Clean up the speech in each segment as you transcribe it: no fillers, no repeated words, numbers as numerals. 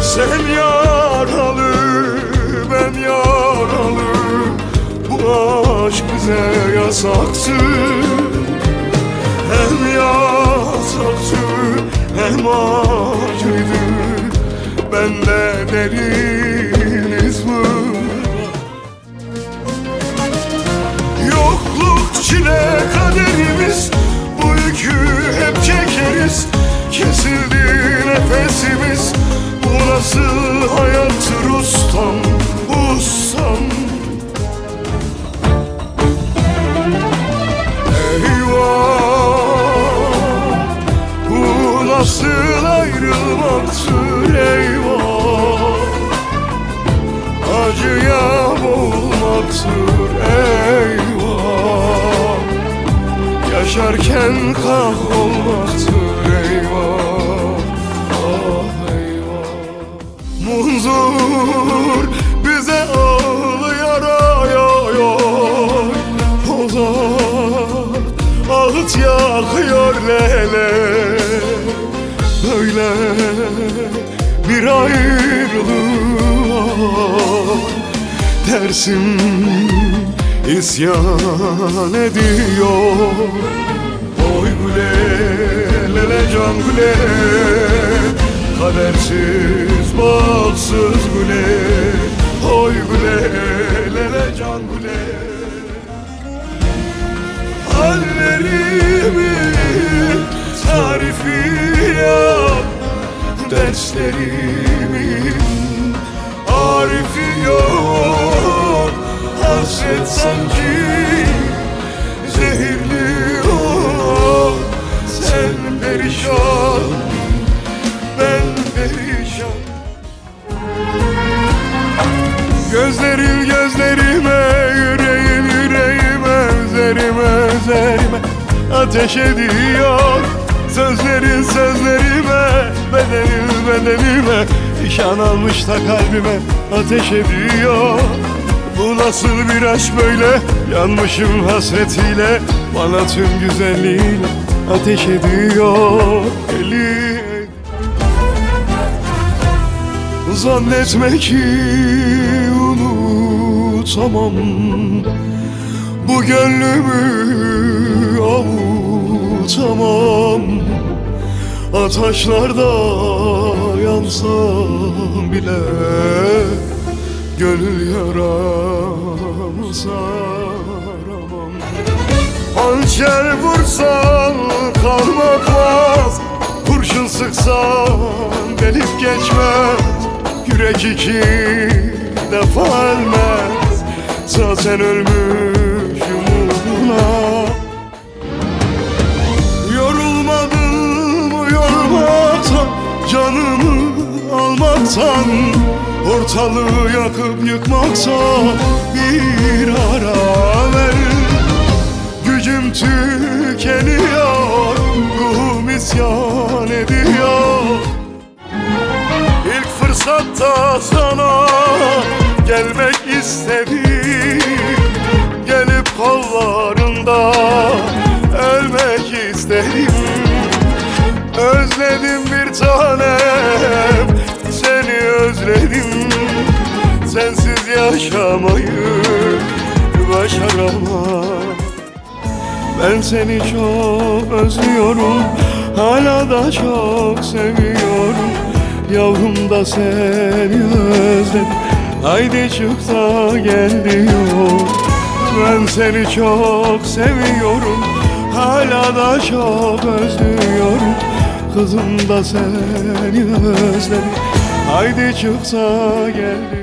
Sen yaralı, ben yaralı. Bu aşk bize yasaktı. Hem yasaktı hem acıydı. Bende derin iz var. Yokluk çile kaderimiz. Bu yükü hep çekeriz. Kesildi nefesimiz. Bu nasıl hayattır ustam, ustam. Eyvah, bu nasıl ayrılmaktır eyvah. Acıya boğulmaktır eyvah. Yaşarken kahrolmaktır eyvah. Ah eyvah. Munzur bize ağlıyor ay ay ay. Ozan ağıt yakıyor lele. Böyle bir ayrılığa tersim isyan ediyor. Oy güle lele can güle. Kadersiz baksız güle. Oy güle lele can güle. Hallerimin tarifi yok. Derslerimin arifi yok. Hasret sanki zehirli yok. Sen perişan, ben perişan. Gözlerin gözlerime, yüreğim yüreğime, üzerime üzerime ateş ediyor. Sözlerin sözlerime, bedenin bedenime, nişan almış da kalbime ateş ediyor. Bu nasıl bir aşk böyle, yanmışım hasretiyle. Bana tüm güzelliğiyle ateş ediyor. Eli zannetme ki unutamam. Bu gönlümü avutamam. Ataşlarda yansam bile gönül yaramı saramam. Hançer vursan kalmaz, kurşun sıksan delip geçmez. Yürek iki defa ölmez, zaten ölmüşüm uğruna. Yorulmadın mı yormaktan, canımı almaktan, ortalığı yakıp yıkmaktan bir ara ver. Gücüm tükeniyor, ruhum isyan ediyor. İlk fırsatta sana gelmek istedim. Gelip kollarında ölmek istedim. Özledim bir tanem, seni özledim. Sensiz yaşamayı başaramam. Ben seni çok özlüyorum, hala da çok seviyorum. Yavrum da seni özledim, haydi çık da gel diyor. Ben seni çok seviyorum, hala da çok özlüyorum. Kızım da seni özledim, haydi çık da gel diyor.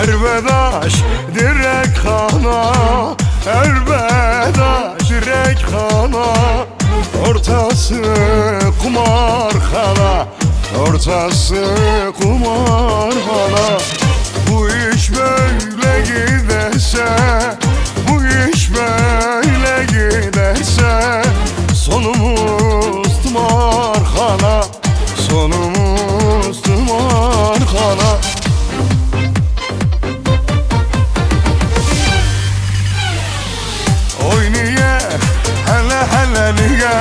Erbedaş direk kana, erbedaş direk burası kumarhana. Bu iş böyle giderse, bu iş böyle giderse sonumuz tımarhana, sonumuz tımarhana. Oy niye, hele hele niye,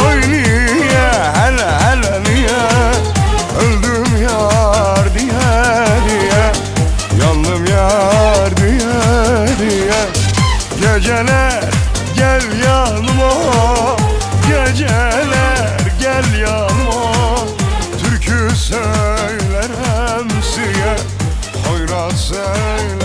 oy niye, hele hele niye, öldüm yar diye diye, yandım yar diye diye. Geceler gel yanıma, geceler gel yanıma, türkü söyler emsiye, hoyrat söyler